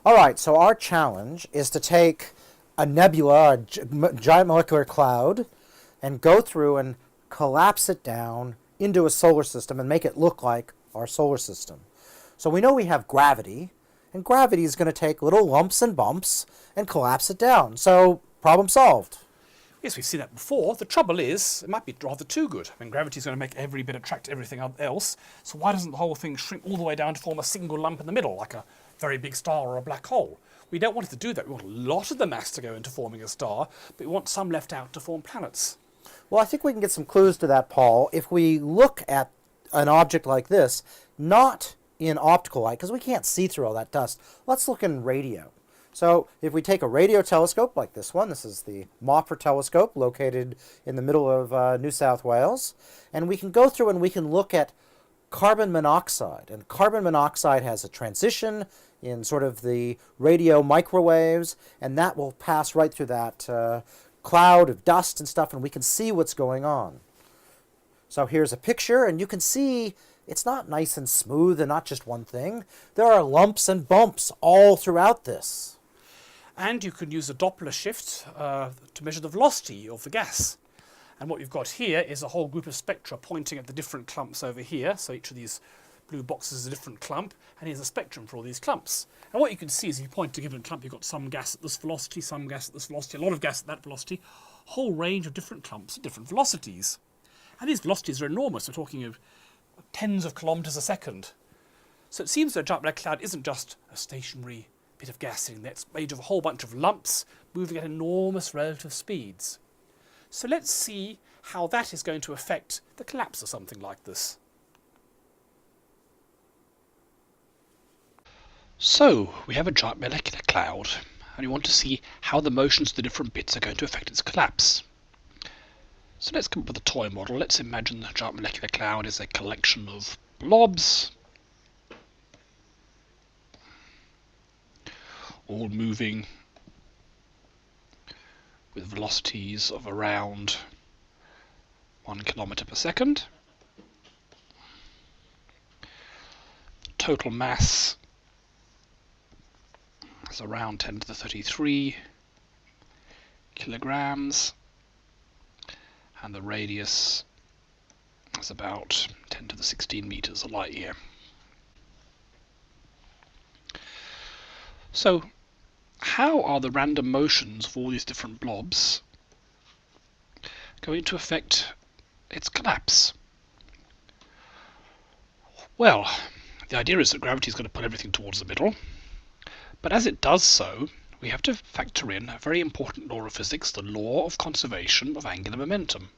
All right, so our challenge is to take a nebula, giant molecular cloud, and go through and collapse it down into a solar system and make it look like our solar system. So we know we have gravity, and gravity is going to take little lumps and bumps and collapse it down. So problem solved. Yes, we've seen that before. The trouble is, it might be rather too good. I mean, gravity's going to make every bit attract everything else, so why doesn't the whole thing shrink all the way down to form a single lump in the middle, like a very big star or a black hole? We don't want it to do that. We want a lot of the mass to go into forming a star, but we want some left out to form planets. Well, I think we can get some clues to that, Paul, if we look at an object like this, not in optical light, because we can't see through all that dust. Let's look in radio. So if we take a radio telescope like this one, this is the Mopper telescope located in the middle of New South Wales, and we can go through and we can look at carbon monoxide. And carbon monoxide has a transition in sort of the radio microwaves, and that will pass right through that cloud of dust and stuff, and we can see what's going on. So here's a picture, and you can see it's not nice and smooth and not just one thing. There are lumps and bumps all throughout this. And you can use a Doppler shift to measure the velocity of the gas. And what you've got here is a whole group of spectra pointing at the different clumps over here. So each of these blue boxes is a different clump, and here's a spectrum for all these clumps. And what you can see is if you point to a given clump, you've got some gas at this velocity, some gas at this velocity, a lot of gas at that velocity, whole range of different clumps at different velocities. And these velocities are enormous. We're talking of tens of kilometres a second. So it seems that a giant black cloud isn't just a stationary bit of gas sitting there. It's made of a whole bunch of lumps moving at enormous relative speeds. So let's see how that is going to affect the collapse of something like this. So we have a giant molecular cloud, and we want to see how the motions of the different bits are going to affect its collapse. So let's come up with a toy model. Let's imagine the giant molecular cloud is a collection of blobs, all moving with velocities of around 1 kilometre per second. Total mass is around 10 to the 33 kilograms, and the radius is about 10 to the 16 meters, a light year. So how are the random motions of all these different blobs going to affect its collapse? Well, the idea is that gravity is going to pull everything towards the middle, but as it does so, we have to factor in a very important law of physics, the law of conservation of angular momentum.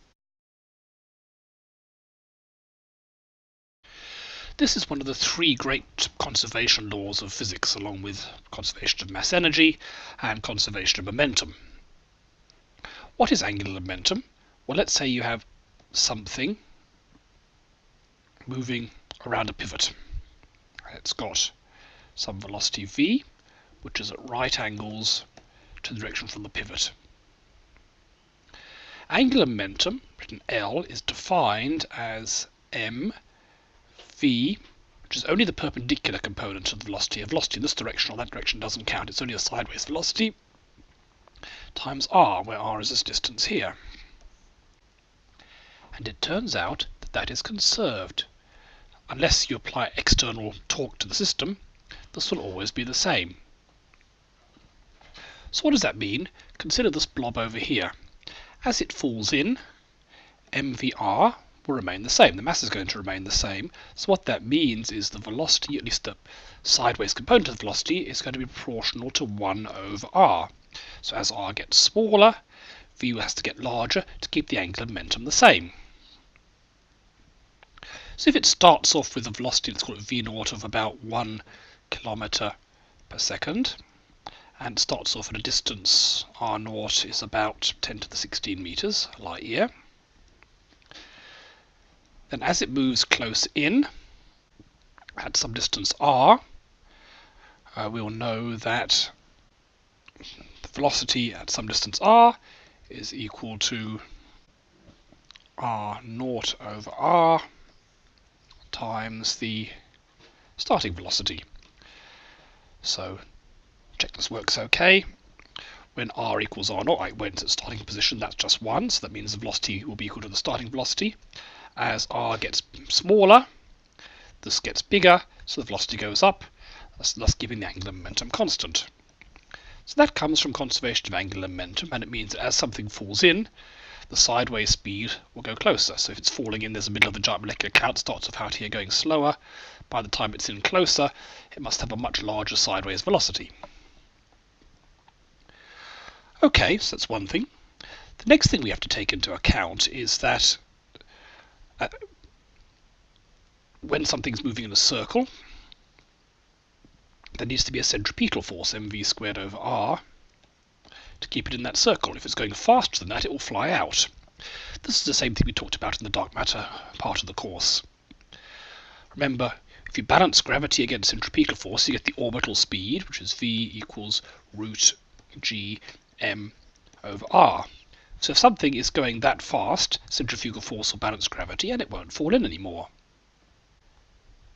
This is one of the three great conservation laws of physics, along with conservation of mass energy and conservation of momentum. What is angular momentum? Well, let's say you have something moving around a pivot. It's got some velocity v, which is at right angles to the direction from the pivot. Angular momentum, written L, is defined as m v, which is only the perpendicular component of the velocity. A velocity in this direction or that direction doesn't count. It's only a sideways velocity, times r, where r is this distance here. And it turns out that that is conserved. Unless you apply external torque to the system, this will always be the same. So what does that mean? Consider this blob over here. As it falls in, mvr will remain the same. The mass is going to remain the same. So what that means is the velocity, at least the sideways component of the velocity, is going to be proportional to 1 over r. So as r gets smaller, v has to get larger to keep the angular momentum the same. So if it starts off with a velocity, let's call it v0 of about 1 kilometre per second, and starts off at a distance r0 is about 10 to the 16 meters, a light year. Then as it moves close in, at some distance r, we will know that the velocity at some distance r is equal to r0 over r times the starting velocity. So Check this works okay. When r equals r0, when it's at starting position, that's just 1, so that means the velocity will be equal to the starting velocity. As r gets smaller, this gets bigger, so the velocity goes up, thus giving the angular momentum constant. So that comes from conservation of angular momentum, and it means that as something falls in, the sideways speed will go closer. So if it's falling in, there's a middle of the giant molecular cloud, starts off out here going slower. By the time it's in closer, it must have a much larger sideways velocity. Okay, so that's one thing. The next thing we have to take into account is that when something's moving in a circle, there needs to be a centripetal force, mv squared over r, to keep it in that circle. If it's going faster than that, it will fly out. This is the same thing we talked about in the dark matter part of the course. Remember, if you balance gravity against centripetal force, you get the orbital speed, which is v equals root g m over r. So if something is going that fast, centrifugal force will balance gravity and it won't fall in anymore.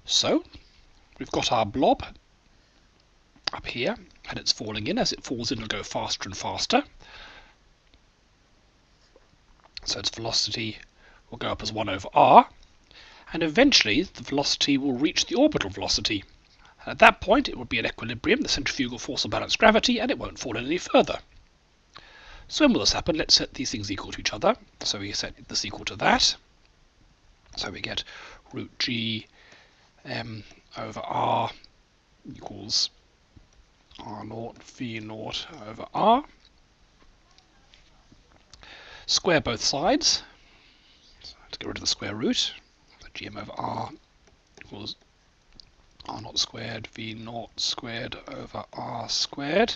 So we've got our blob up here, and it's falling in. As it falls in, it'll go faster and faster. So its velocity will go up as 1 over r, and eventually the velocity will reach the orbital velocity. And at that point, it will be at equilibrium. The centrifugal force will balance gravity, and it won't fall in any further. So when will this happen? Let's set these things equal to each other. So we set this equal to that. So we get root g m over r equals r0 v0 over r. Square both sides. So to get rid of the square root, so gm over r equals r0 squared v0 squared over r squared.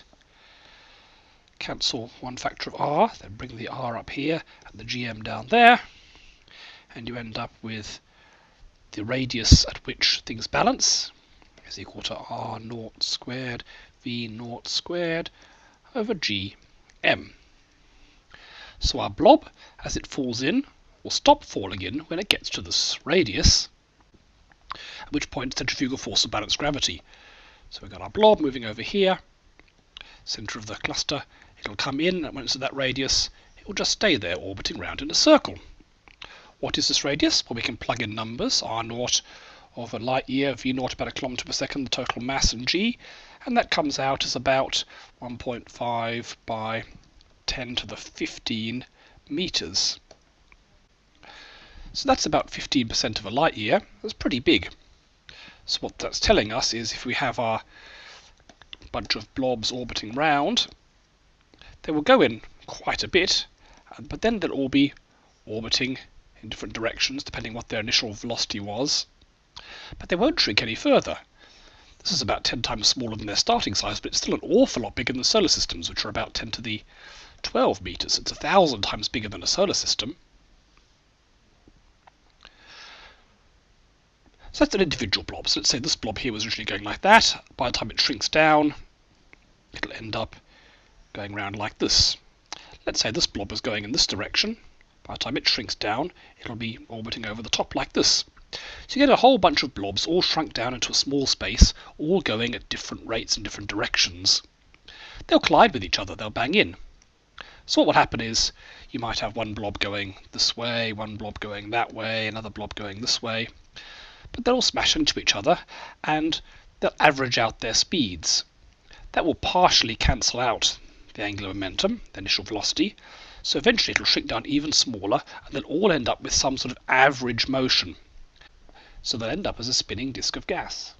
Cancel one factor of r, then bring the r up here and the gm down there, and you end up with the radius at which things balance is equal to r0 squared v0 squared over gm. So our blob, as it falls in, will stop falling in when it gets to this radius, at which point centrifugal force will balance gravity. So we've got our blob moving over here, centre of the cluster. It'll come in, and when it's at that radius, it will just stay there orbiting round in a circle. What is this radius? Well, we can plug in numbers, r0 of a light year, v0 about a kilometre per second, the total mass and g, and that comes out as about 1.5 by 10 to the 15 metres. So that's about 15% of a light year. That's pretty big. So what that's telling us is if we have our bunch of blobs orbiting round, they will go in quite a bit, but then they'll all be orbiting in different directions depending what their initial velocity was. But they won't shrink any further. This is about 10 times smaller than their starting size, but it's still an awful lot bigger than solar systems, which are about 10 to the 12 meters. It's 1,000 times bigger than a solar system. So that's an individual blob. So let's say this blob here was originally going like that. By the time it shrinks down, it'll end up going around like this. Let's say this blob is going in this direction. By the time it shrinks down, it'll be orbiting over the top like this. So you get a whole bunch of blobs all shrunk down into a small space, all going at different rates in different directions. They'll collide with each other, they'll bang in. So what will happen is you might have one blob going this way, one blob going that way, another blob going this way. But they'll all smash into each other and they'll average out their speeds. That will partially cancel out the angular momentum, the initial velocity. So eventually it'll shrink down even smaller and they'll all end up with some sort of average motion. So they'll end up as a spinning disk of gas.